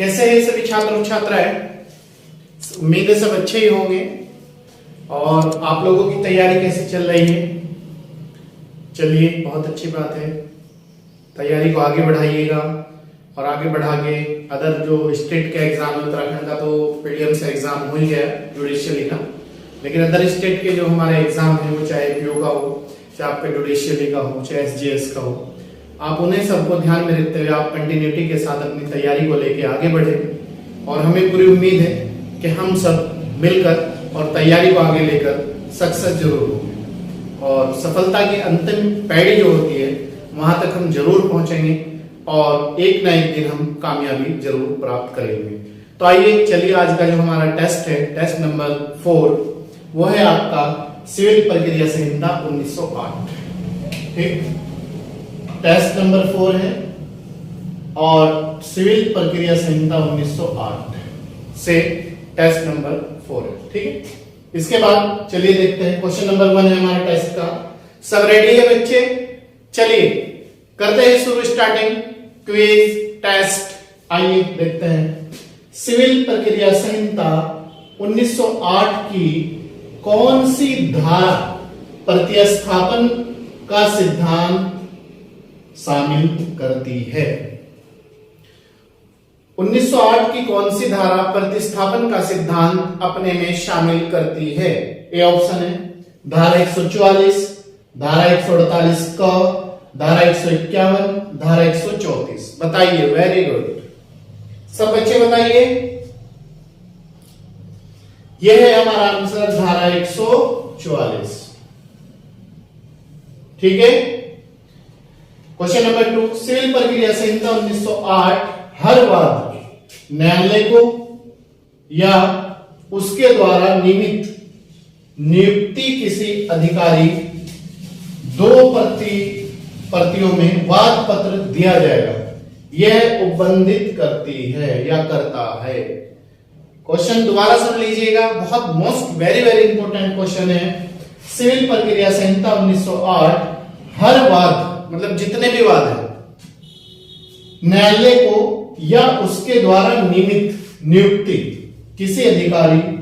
कैसे हैं सभी छात्र और छात्राएं? उम्मीद है सब अच्छे ही होंगे। और आप लोगों की तैयारी कैसे चल रही है? चलिए, बहुत अच्छी बात है। तैयारी को आगे बढ़ाइएगा और आगे बढ़ा के अदर जो स्टेट का एग्जाम है, उत्तराखंड का तो पीडीएम से एग्जाम हो ही गया जुडिशियली का, लेकिन अदर स्टेट के जो हमारे एग्जाम है वो चाहे पीओ का हो, चाहे आपके जुडिशियली का हो, चाहे एसजीएस का हो, आप उन्हें सबको ध्यान में रखते हुए आप कंटिन्यूटी के साथ अपनी तैयारी को लेके आगे बढ़े। और हमें पूरी उम्मीद है कि हम सब मिलकर और तैयारी को आगे लेकर सक्सेस जरूर होंगे और सफलता की अंतिम पैड़ी जो होती है वहां तक हम जरूर पहुंचेंगे और एक ना एक दिन हम कामयाबी जरूर प्राप्त करेंगे। तो आइए चलिए, आज का जो हमारा टेस्ट है, टेस्ट नंबर 4, वो है आपका सिविल प्रक्रिया संहिता 1908। ठीक, टेस्ट नंबर 4 है और सिविल प्रक्रिया संहिता 1908 से टेस्ट नंबर 4 है। ठीक है, इसके बाद चलिए देखते हैं क्वेश्चन नंबर 1 है हमारे टेस्ट का। सब रेडी है बच्चे? चलिए करते हैं शुरू, स्टार्टिंग क्विज टेस्ट। आइए देखते हैं, सिविल प्रक्रिया संहिता 1908 की कौन सी धारा प्रतिस्थापन का सिद्धांत शामिल करती है? 1908 की कौन सी धारा प्रतिस्थापन का सिद्धांत अपने में शामिल करती है? ए ऑप्शन है धारा 144, धारा 148 क, धारा 151, धारा 134। बताइए, वेरी गुड, सब बच्चे बताइए। यह है हमारा आंसर, धारा 144। ठीक है, क्वेश्चन नंबर 2, सिविल प्रक्रिया संहिता 1908 हर वाद न्यायालय को या उसके द्वारा नियमित नियुक्ति किसी अधिकारी दो प्रतियों में वाद पत्र दिया जाएगा, यह उपबंधित करती है या करता है। क्वेश्चन दोबारा सुन लीजिएगा, बहुत most very very important question है। सिविल प्रक्रिया संहिता 1908 हर वाद, मतलब जितने भी वाद हैं, न्यायालय को या उसके द्वारा नियमित नियुक्ति किसी अधिकारी को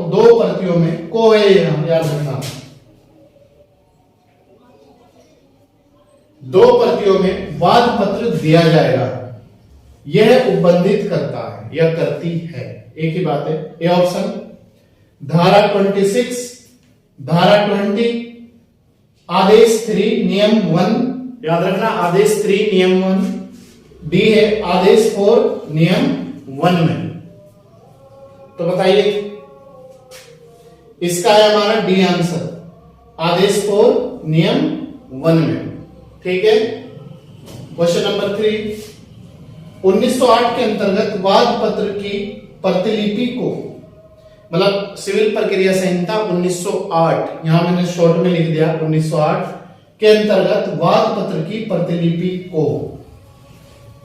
दो प्रतियों में को है, याद रखना, दो प्रतियों में वाद पत्र दिया जाएगा, यह उपबंधित करता है या करती है। एक ही बात है। ए ऑप्शन धारा 26, धारा 20, आदेश 3 नियम 1, याद रखना आदेश 3 नियम 1, डी है आदेश 4 नियम 1 में। तो बताइए, इसका है हमारा डी आंसर, आदेश 4 नियम 1 में। ठीक है, क्वेश्चन नंबर 3, 1908 के अंतर्गत वाद पत्र की प्रतिलिपि को, मतलब सिविल प्रक्रिया संहिता 1908, यहां मैंने शॉर्ट में लिख दिया 1908 के अंतर्गत वाद पत्र की प्रतिलिपि को,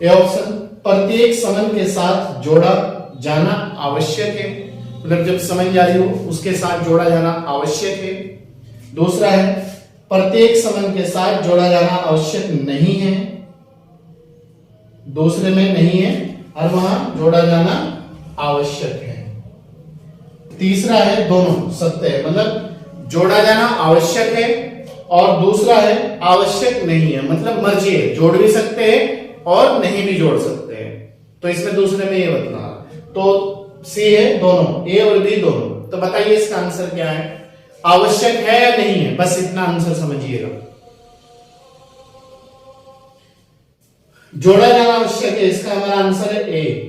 ए ऑप्शन प्रत्येक समन के साथ जोड़ा जाना आवश्यक है, मतलब जब समन जारी हो उसके साथ जोड़ा जाना आवश्यक है। दूसरा है प्रत्येक समन के साथ जोड़ा जाना आवश्यक नहीं है, दूसरे में नहीं है और वहां जोड़ा जाना आवश्यक है। तीसरा है दोनों सत्य है, मतलब जोड़ा जाना आवश्यक है और दूसरा है आवश्यक नहीं है, मतलब मर्जी है, जोड़ भी सकते हैं और नहीं भी जोड़ सकते हैं। तो इसमें दूसरे में ये बतना, तो सी है दोनों, ए और बी दोनों। तो बताइए इसका आंसर क्या है? आवश्यक है या नहीं है, बस इतना आंसर समझिएगा। जोड़ा जाना आवश्यक है, इसका हमारा आंसर है ए,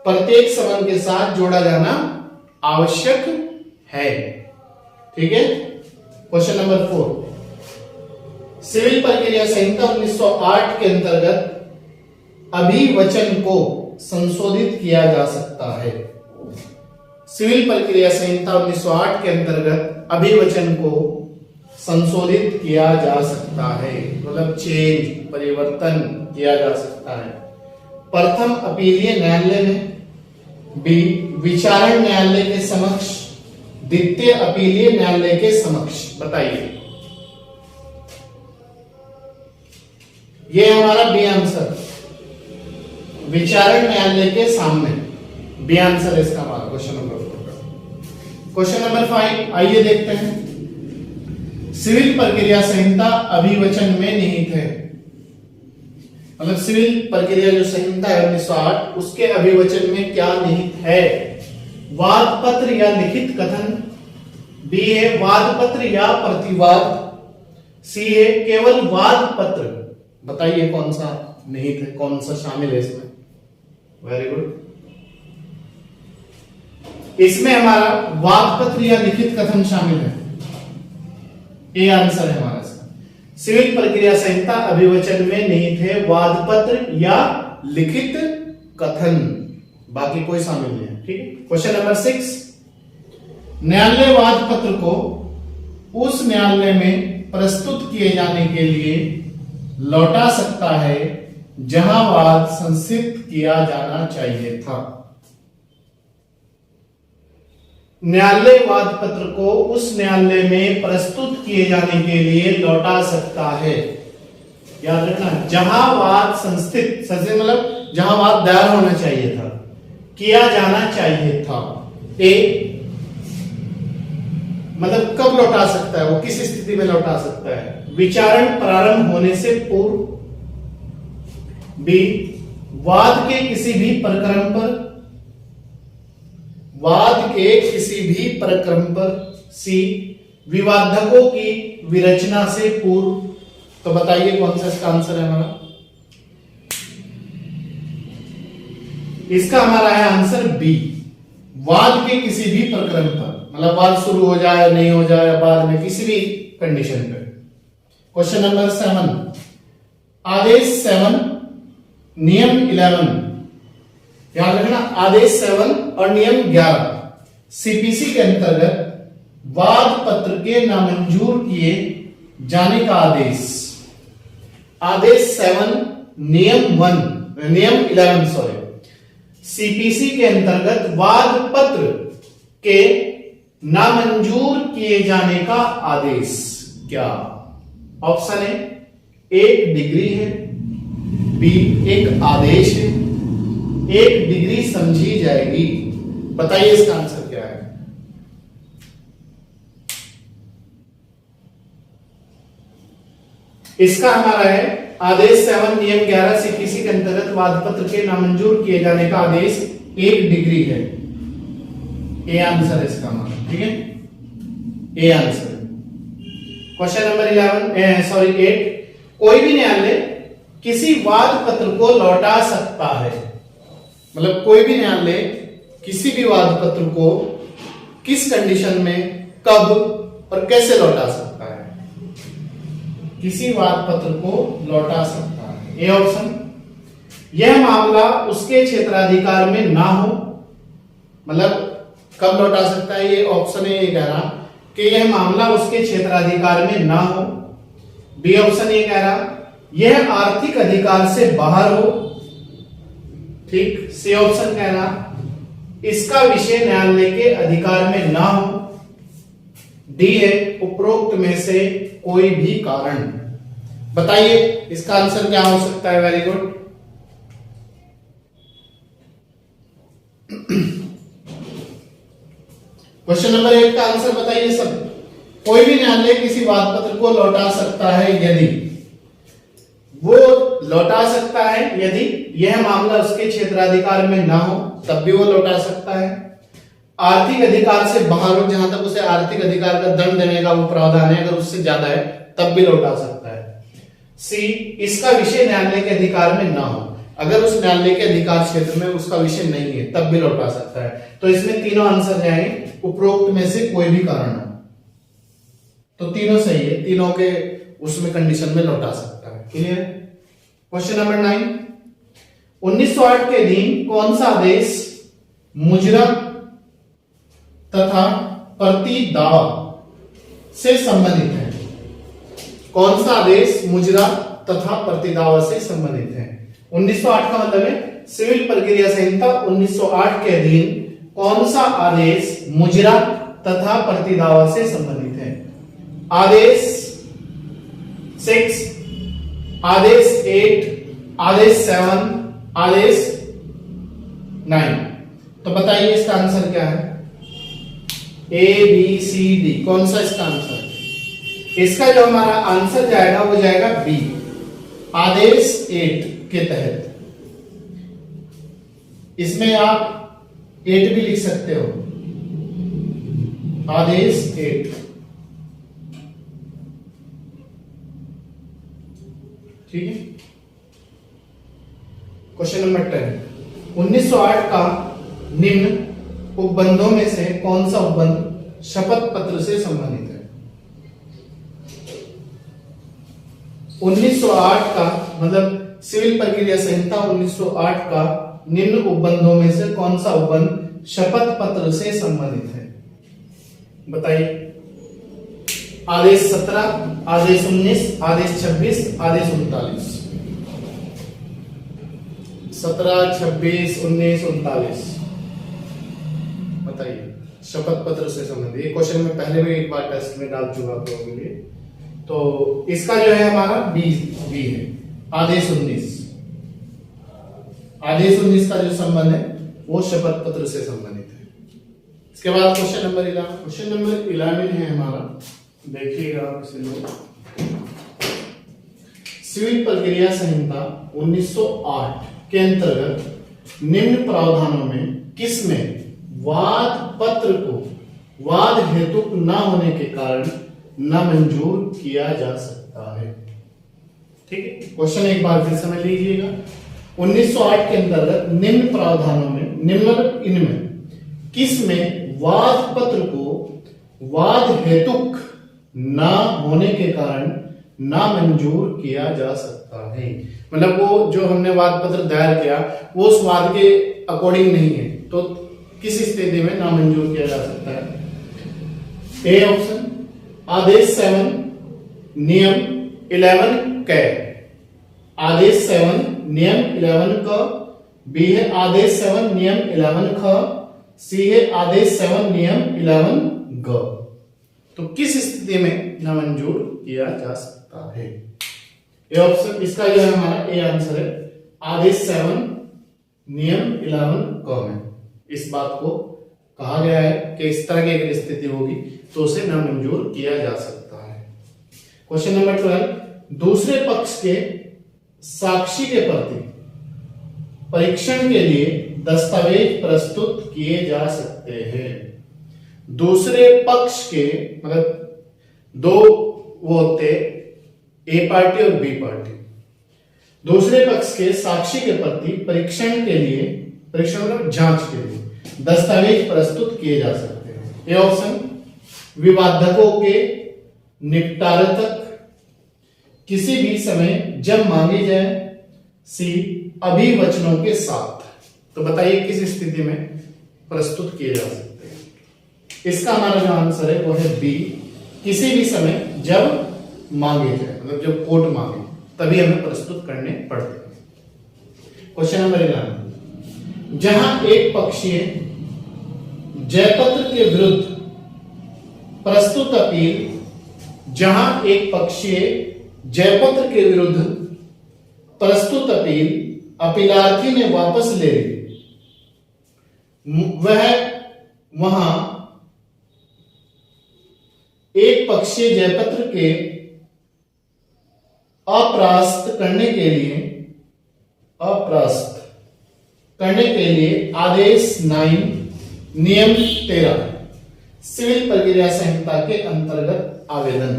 प्रत्येक समन के साथ जोड़ा जाना आवश्यक है। ठीक है, क्वेश्चन नंबर 4, सिविल प्रक्रिया संहिता 1908 के अंतर्गत अभिवचन को संशोधित किया जा सकता है। सिविल प्रक्रिया संहिता 1908 के अंतर्गत अभिवचन को संशोधित किया जा सकता है, मतलब चेंज, परिवर्तन किया जा सकता है। प्रथम अपीलीय न्यायालय में, बी विचारण न्यायालय के समक्ष, द्वितीय अपीलीय न्यायालय के समक्ष। बताइए, ये हमारा बी आंसर, विचारण न्यायालय के सामने, बी आंसर इसका हमारा क्वेश्चन नंबर 4 का। क्वेश्चन नंबर 5 आइए देखते हैं। सिविल प्रक्रिया संहिता अभिवचन में निहित है, मतलब सिविल प्रक्रिया जो संहिता है 1908 उसके अभिवचन में क्या निहित है? वाद पत्र या लिखित कथन, बी है वाद पत्र या प्रतिवाद, सी है केवल वाद पत्र। बताइए कौन सा निहित है, कौन सा शामिल है इसमें? वेरी गुड, इसमें हमारा वाद पत्र या लिखित कथन शामिल है, ये आंसर है हमारा इसका। सिविल प्रक्रिया संहिता अभिवचन में निहित है वाद पत्र या लिखित कथन, बाकी कोई शामिल नहीं है। ठीक है, क्वेश्चन नंबर 6, न्यायालय वाद पत्र को उस न्यायालय में प्रस्तुत किए जाने के लिए लौटा सकता है जहां वाद संसिद्ध किया जाना चाहिए था। न्यायालय वाद पत्र को उस न्यायालय में प्रस्तुत किए जाने के लिए लौटा सकता है, याद रखना, जहां वाद संस्थित मतलब जहां वाद दायर होना चाहिए था, किया जाना चाहिए था। ए मतलब कब लौटा सकता है, वो किस स्थिति में लौटा सकता है? विचारण प्रारंभ होने से पूर्व, बी वाद के किसी भी प्रकरण पर, वाद के किसी भी प्रकरण पर, सी विवादकों की विरचना से पूर्व। तो बताइए कौन सा इसका आंसर है हमारा? इसका हमारा है आंसर बी, वाद के किसी भी प्रकरण पर, मतलब वाद शुरू हो जाए नहीं हो जाए बाद में किसी भी कंडीशन पे। क्वेश्चन नंबर 7, आदेश 7 नियम 11, याद रखना आदेश 7 और नियम 11 सीपीसी के अंतर्गत वाद पत्र के नामंजूर किए जाने का आदेश। आदेश 7 नियम 11 सॉरी सीपीसी के अंतर्गत वाद पत्र के नामंजूर किए जाने का आदेश क्या? ऑप्शन है, एक डिग्री है, बी एक आदेश है, एक डिग्री समझी जाएगी। बताइए इसका आंसर क्या है? इसका हमारा है आदेश 7 नियम 11 सीपीसी के अंतर्गत वाद पत्र के नामंजूर किए जाने का आदेश एक डिग्री है, ए आंसर है इसका हमारा। ठीक है, ए आंसर। क्वेश्चन नंबर 8, कोई भी न्यायालय किसी वाद पत्र को लौटा सकता है, मतलब कोई भी न्यायालय किसी भी वाद पत्र को किस कंडीशन में, कब और कैसे लौटा सकता है? किसी वाद पत्र को लौटा सकता है, ए ऑप्शन। यह मामला उसके क्षेत्राधिकार में ना हो, मतलब कब लौटा सकता है? ये ऑप्शन है, ये कह रहा कि यह मामला उसके क्षेत्राधिकार में ना हो। बी ऑप्शन ये कह रहा यह आर्थिक अधिकार से बाहर हो, ठीक। सी ऑप्शन कह रहा इसका विषय न्यायालय के अधिकार में ना हो। डी है उपरोक्त में से कोई भी कारण। बताइए इसका आंसर क्या हो सकता है? वेरी गुड, क्वेश्चन नंबर 8 का आंसर बताइए सब। कोई भी न्यायालय किसी वाद पत्र को लौटा सकता है यदि, वो लौटा सकता है यदि यह मामला उसके क्षेत्राधिकार में ना हो, तब भी वो लौटा सकता है। आर्थिक अधिकार से बाहर हो, जहां तक उसे आर्थिक अधिकार का दंड देने का वो प्रावधान है, अगर उससे ज्यादा है तब भी लौटा सकता है। सी इसका विषय न्यायालय के अधिकार में ना हो, अगर उस न्यायालय के अधिकार क्षेत्र में उसका विषय नहीं है तब भी लौटा सकता है। तो इसमें तीनों आंसर जाएंगे उपरोक्त में से कोई भी कारण हो, तो तीनों सही है, तीनों के उसमें कंडीशन में लौटा सकता है। क्लियर? क्वेश्चन नंबर 9, 1908 के दिन कौन सा आदेश मुजरा तथा प्रति दावा से संबंधित है? कौन सा आदेश मुजरा तथा प्रति दावा से संबंधित है? 1908 का मतलब है सिविल प्रक्रिया संहिता 1908 के अधीन कौन सा आदेश मुजरा तथा प्रति दावा से संबंधित है? आदेश 6 आदेश 8, आदेश 7, आदेश 9। तो बताइए इसका आंसर क्या है? ए बी सी डी, कौन सा इसका आंसर है? इसका जो हमारा आंसर जाएगा वो जाएगा बी, आदेश 8 के तहत। इसमें आप 8 भी लिख सकते हो, आदेश 8। ठीक है। क्वेश्चन नंबर 10, 1908 का निम्न उपबंधों में से कौन सा उपबंध शपथ पत्र से संबंधित है? 1908 का मतलब सिविल प्रक्रिया संहिता 1908 का निम्न उपबंधों में से कौन सा उपबंध शपथ पत्र से संबंधित है? बताइए। आदेश 17, आदेश 19, आदेश 26, आदेश 39। 17, 26, 19, 39 बताइए। शपथ पत्र से संबंधित ये क्वेश्चन में पहले भी एक बार टेस्ट में डाल चुका आप लोगों के लिए। तो इसका जो है हमारा बी है, आदेश 19। आदेश 19 का जो संबंध है वो शपथ पत्र से संबंधित है। इसके बाद क्वेश्चन नंबर 11। क्वेश्चन नंबर 11 है हमारा, देखिएगा आप इसे लोग। सिविल प्रक्रिया संहिता 1908 के अंतर्गत निम्न प्रावधानों में किसमें वाद पत्र को वाद हेतुक न होने के कारण नामंजूर किया जा सकता है? ठीक है। क्वेश्चन एक बार फिर समझ लीजिएगा। 1908 के अंतर्गत निम्न प्रावधानों में, निम्नलिखित इनमें किसमें वाद पत्र को वाद हेतुक न होने के कारण नामंजूर किया जा सकता है? मतलब वो जो हमने वाद पत्र दायर किया वो उस वाद के अकॉर्डिंग नहीं है, तो किस स्थिति में नामंजूर किया जा सकता है? ए ऑप्शन आदेश 7 नियम 11 कै, आदेश 7 नियम 11 क, बी है आदेश 7 नियम 11 ख, सी है आदेश 7 नियम 11 ग। तो किस स्थिति में नामंजूर किया जा सकता है? ये ऑप्शन, इसका जो है हमारा ए आंसर है, आदेश 7 नियम 11 क में इस बात को कहा गया है कि इस तरह की अगर स्थिति होगी तो उसे नामंजूर किया जा सकता है। क्वेश्चन नंबर 12, दूसरे पक्ष के साक्षी के प्रति परीक्षण के लिए दस्तावेज प्रस्तुत किए जा सकते हैं। दूसरे पक्ष के मतलब दो वो होते, ए पार्टी और बी पार्टी, दूसरे पक्ष के साक्षी के प्रति परीक्षण के लिए, परीक्षण मतलब जांच के लिए दस्तावेज प्रस्तुत किए जा सकते हैं। ये ऑप्शन विवादकों के निपटारे तक किसी भी समय जब मांगी जाए, सी अभिवचनों के साथ। तो बताइए किस स्थिति में प्रस्तुत किए जा सकते हैं? इसका हमारा जो आंसर है वो है बी, किसी भी समय जब मांगे जाए, मतलब जब कोर्ट मांगे तभी हमें प्रस्तुत करने पड़ते हैं। क्वेश्चन नंबर 11, जहां एक पक्षीय जयपत्र के विरुद्ध प्रस्तुत अपील, जहां एक पक्षीय जयपत्र के विरुद्ध प्रस्तुत अपील अपीलार्थी ने वापस ले ली, वह वहां एक पक्षीय जयपत्र के अपरास्त करने के लिए आदेश 9 नियम 13 सिविल प्रक्रिया संहिता के अंतर्गत आवेदन।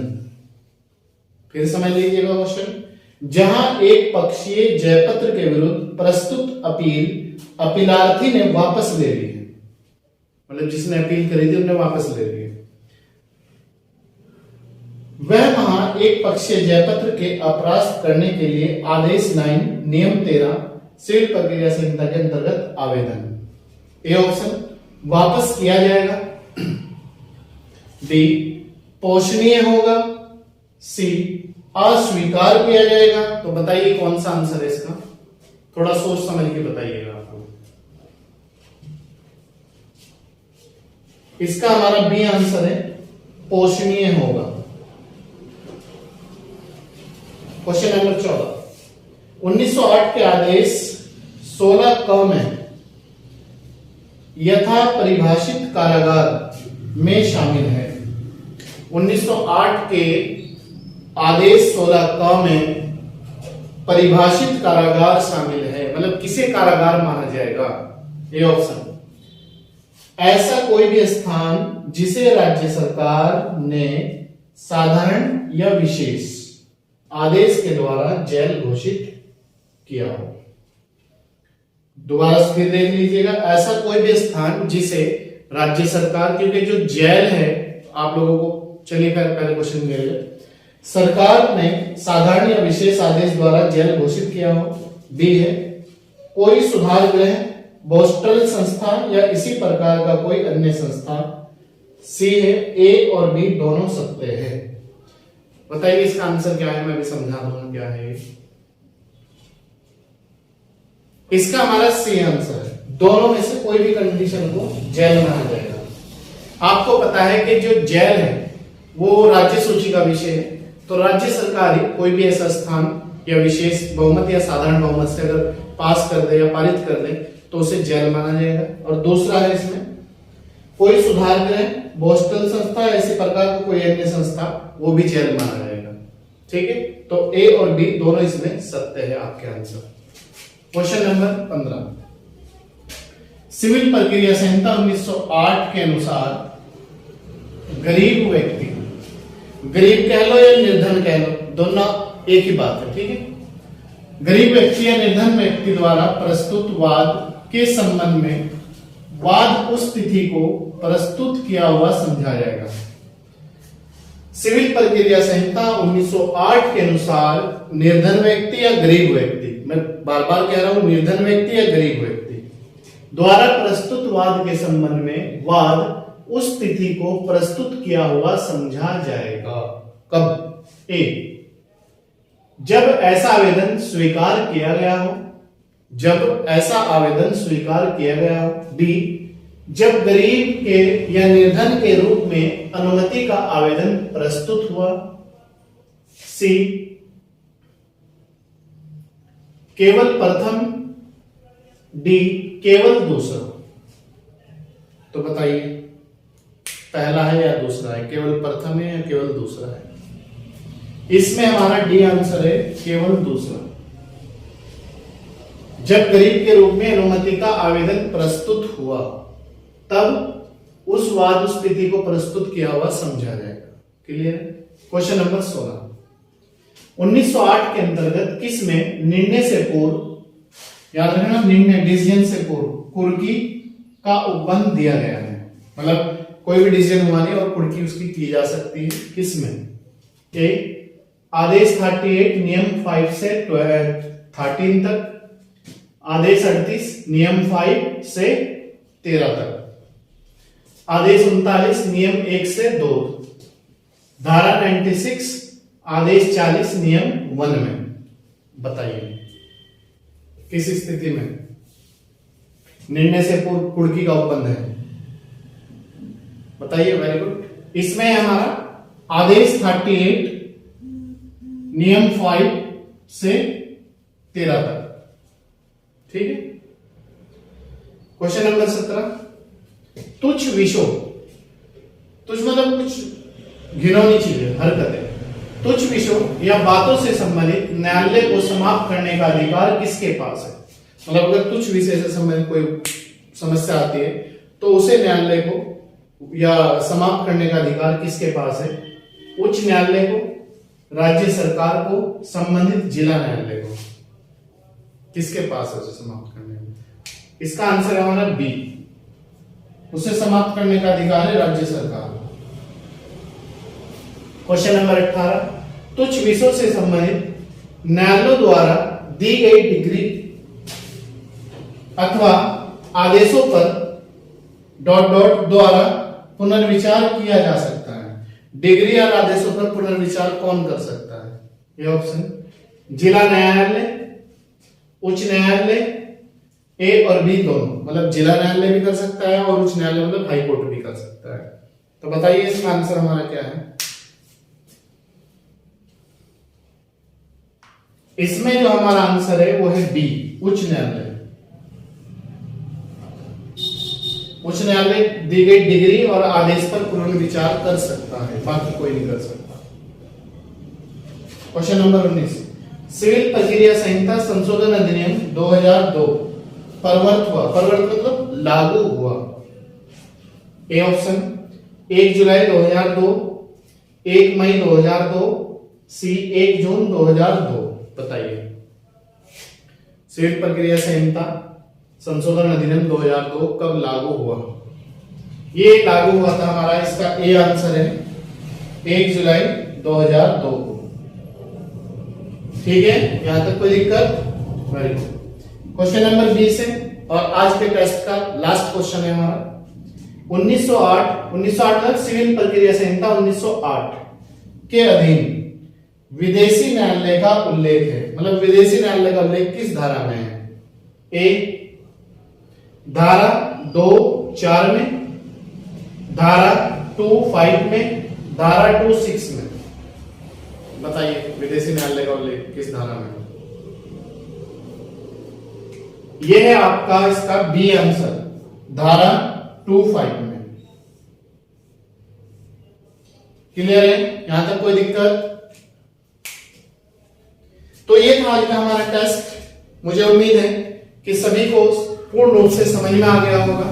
फिर समझ लीजिएगा क्वेश्चन, जहां एक पक्षीय जयपत्र के विरुद्ध प्रस्तुत अपील अपीलार्थी ने वापस ले ली है, मतलब जिसने अपील करी थी उन्होंने वापस ले ली है, वह वहां एक पक्षीय जयपत्र के अपरास्त करने के लिए आदेश 9 नियम 13 सिविल प्रक्रिया संहिता के अंतर्गत आवेदन। ए ऑप्शन वापस किया जाएगा, बी पोषणीय होगा, सी अस्वीकार किया जाएगा। तो बताइए कौन सा आंसर है इसका? थोड़ा सोच समझ के बताइएगा आपको। इसका हमारा बी आंसर है, पोषणीय होगा। क्वेश्चन नंबर 14, 1908 के आदेश 16 क में यथा परिभाषित कारागार में शामिल है। 1908 के आदेश 16 क में परिभाषित कारागार शामिल है, मतलब किसे कारागार माना जाएगा? ये ऑप्शन, ऐसा कोई भी स्थान जिसे राज्य सरकार ने साधारण या विशेष आदेश के द्वारा जेल घोषित किया हो। दोबारा फिर देख लीजिएगा, ऐसा कोई भी स्थान जिसे राज्य सरकार, क्योंकि जो जेल है आप लोगों को, चलिए पहले क्वेश्चन मिलेगा, सरकार ने साधारण या विशेष आदेश द्वारा जेल घोषित किया हो। बी है कोई सुधार गृह, बोस्टल संस्था या इसी प्रकार का कोई अन्य संस्था। सी है ए और बी दोनों सत्य है। बताइए इसका आंसर क्या है, मैं भी समझा दूंगा क्या है। इसका हमारा सी आंसर है, दोनों में से कोई भी कंडीशन को जेल माना जाएगा। आपको पता है कि जो जेल है वो राज्य सूची का विषय है, तो राज्य सरकार ही कोई भी ऐसा स्थान या विशेष बहुमत या साधारण बहुमत से अगर पास कर दे या पारित कर दे तो उसे जेल माना जाएगा। और दूसरा है इसमें कोई सुधार गृह, बोस्टल संस्था, ऐसे प्रकार का कोई अन्य संस्था, वो भी जेल माना जाएगा। ठीक है, तो ए और बी दोनों इसमें सत्य है आपके आंसर। क्वेश्चन नंबर 15, सिविल प्रक्रिया संहिता 1908 के अनुसार गरीब व्यक्ति, गरीब कह लो या निर्धन कह लो, दोनों एक ही बात है। ठीक है, गरीब व्यक्ति या निर्धन व्यक्ति द्वारा प्रस्तुत वाद के संबंध में वाद उस तिथि को प्रस्तुत किया हुआ समझा जाएगा। सिविल प्रक्रिया संहिता 1908 के अनुसार निर्धन व्यक्ति या गरीब व्यक्ति, मैं बार बार कह रहा हूं निर्धन व्यक्ति या गरीब व्यक्ति द्वारा प्रस्तुत वाद के संबंध में वाद उस तिथि को प्रस्तुत किया हुआ समझा जाएगा। कब? ए, जब ऐसा आवेदन स्वीकार किया गया हो, जब ऐसा आवेदन स्वीकार किया गया हो। बी, जब गरीब के या निर्धन के रूप में अनुमति का आवेदन प्रस्तुत हुआ। सी, केवल प्रथम। डी, केवल दूसरा। तो बताइए पहला है या दूसरा है, केवल प्रथम है या केवल दूसरा है? इसमें हमारा डी आंसर है, केवल दूसरा। जब गरीब के रूप में अनुमति का आवेदन प्रस्तुत हुआ तब उस वाद उस तिथि को प्रस्तुत किया हुआ समझा जाएगा। क्लियर? क्वेश्चन नंबर 16, 1908 के अंतर्गत किस में निर्णय से पूर्व, याद रखना निर्णय डिसीजन से पूर्व, कुर्की का उपबंध दिया गया है? मतलब कोई भी डिसीजन हुआ नहीं और कुर्की उसकी की जा सकती है। किसमें? ए, आदेश 38 नियम 5 से 13 तक, आदेश 38 नियम 5 से 13 तक, आदेश 39 नियम 1 से 2, धारा 96 आदेश 40 नियम 1 में। बताइए किस स्थिति में निर्णय से पूर्व कुर्की का उपबंध है? बताइए। Very good. इसमें हमारा आदेश 38 नियम 5 से 13 तक। ठीक है। क्वेश्चन नंबर 17, तुच्छ विषयों, तुच्छ मतलब कुछ घिनौनी चीजें, हरकतें, तुच्छ विषयों या बातों से संबंधित न्यायालय को समाप्त करने का अधिकार किसके पास है? मतलब अगर तुच्छ विषय से संबंधित कोई समस्या आती है तो उसे न्यायालय को या समाप्त करने का अधिकार किसके पास है? उच्च न्यायालय को, राज्य सरकार को, संबंधित जिला न्यायालय को। किसके पास है उसे समाप्त करने का? इसका आंसर है हमारा बी, उसे समाप्त करने का अधिकार है राज्य सरकार। क्वेश्चन नंबर 18, तुच्छ विषयों से संबंधित न्यायालयों द्वारा दी गई डिग्री अथवा आदेशों पर डॉट डॉट द्वारा पुनर्विचार किया जा सकता है। डिग्री और आदेशों पर पुनर्विचार कौन कर सकता है? ये ऑप्शन, जिला न्यायालय, उच्च न्यायालय, ए और बी दोनों। मतलब जिला न्यायालय भी कर सकता है और उच्च न्यायालय मतलब हाई कोर्ट भी कर सकता है। तो बताइए इसका आंसर हमारा क्या है? इसमें जो हमारा आंसर है वो है बी, उच्च न्यायालय। उच्च न्यायालय दी गई डिग्री और आदेश पर पुनर्विचार कर सकता है, बाकी कोई नहीं कर सकता। क्वेश्चन नंबर 19, सिविल प्रक्रिया संहिता संशोधन अधिनियम 2002 प्रवर्त हुआ, प्रवर्त मतलब लागू हुआ। ए ऑप्शन 1 जुलाई 2002, 1 मई 2002, सी 1 जून 2002। बताइए, सिविल प्रक्रिया संहिता संशोधन अधिनियम 2002 कब लागू हुआ? ये लागू हुआ था हमारा, इसका ए आंसर है 1 जुलाई 2002 को। ठीक है, यहां तक कोई दिक्कत? Very good. क्वेश्चन नंबर 20 है और आज के टेस्ट का लास्ट क्वेश्चन है हमारा। 1908 सिविल प्रक्रिया संहिता 1908 के अधीन विदेशी न्यायालय का उल्लेख है, मतलब विदेशी न्यायालय का उल्लेख किस धारा में है? ए धारा 2(4) में, धारा 2(5) में, धारा 2(6) में। बताइए विदेशी न्यायालय का उल्लेख किस धारा में? यह है आपका इसका बी आंसर, धारा 2(5) में। क्लियर है? यहां तक कोई दिक्कत? तो ये था आज का हमारा टेस्ट। मुझे उम्मीद है कि सभी को पूर्ण रूप से समझ में आ गया होगा,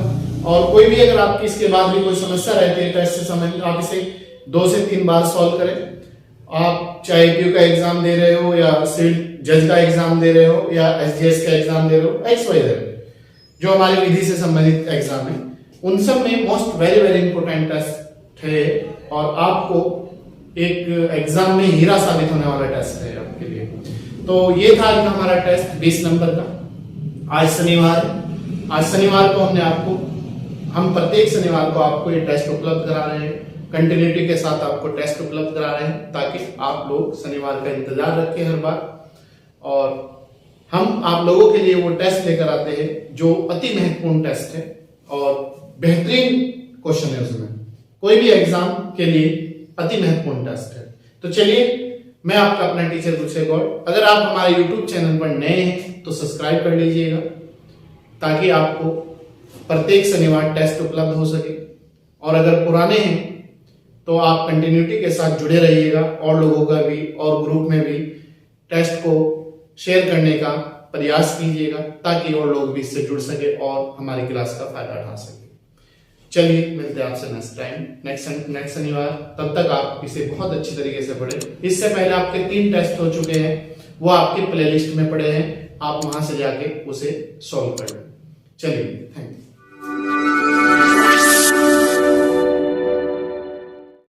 और कोई भी अगर आपकी इसके बाद भी कोई समस्या रहती है टेस्ट से समझ, आप इसे 2 से 3 बार सॉल्व करें। आप चाहे क्यू का एग्जाम दे रहे हो या सिविल जज का एग्जाम दे रहे हो या एसजीएस का एग्जाम दे रहे हो, XYZ जो हमारी विधि से संबंधित एग्जाम है, उन सब में most very very important test है और आपको एक एग्जाम में हीरा साबित होने वाला टेस्ट है आपके लिए। तो ये था आज का हमारा टेस्ट 20 नंबर का। आज शनिवार है, आज शनिवार को हम प्रत्येक शनिवार को आपको ये टेस्ट उपलब्ध करा रहे हैं, कंटिन्यूटी के साथ आपको टेस्ट उपलब्ध करा रहे हैं, ताकि आप लोग शनिवार का इंतजार रखें हर बार, और हम आप लोगों के लिए वो टेस्ट लेकर आते हैं जो अति महत्वपूर्ण टेस्ट है और बेहतरीन क्वेश्चन है। उसमें कोई भी एग्जाम के लिए अति महत्वपूर्ण टेस्ट है। तो चलिए, मैं आपका अपना टीचर गुरसेवक गौड़। अगर आप हमारे YouTube चैनल पर नए हैं तो सब्सक्राइब कर लीजिएगा, ताकि आपको प्रत्येक शनिवार टेस्ट उपलब्ध हो सके। और अगर पुराने हैं तो आप कंटिन्यूटी के साथ जुड़े रहिएगा, और लोगों का भी और ग्रुप में भी टेस्ट को शेयर करने का प्रयास कीजिएगा, ताकि और लोग भी इससे जुड़ सके और हमारी क्लास का फायदा उठा सके। चलिए, मिलते हैं आपसे नेक्स्ट शनिवार। तब तक आप इसे बहुत अच्छी तरीके से पढ़ें। इससे पहले आपके 3 टेस्ट हो चुके हैं, वो आपके प्लेलिस्ट में पड़े हैं, आप वहां से जाके उसे सॉल्व कर लें। चलिए, थैंक यू।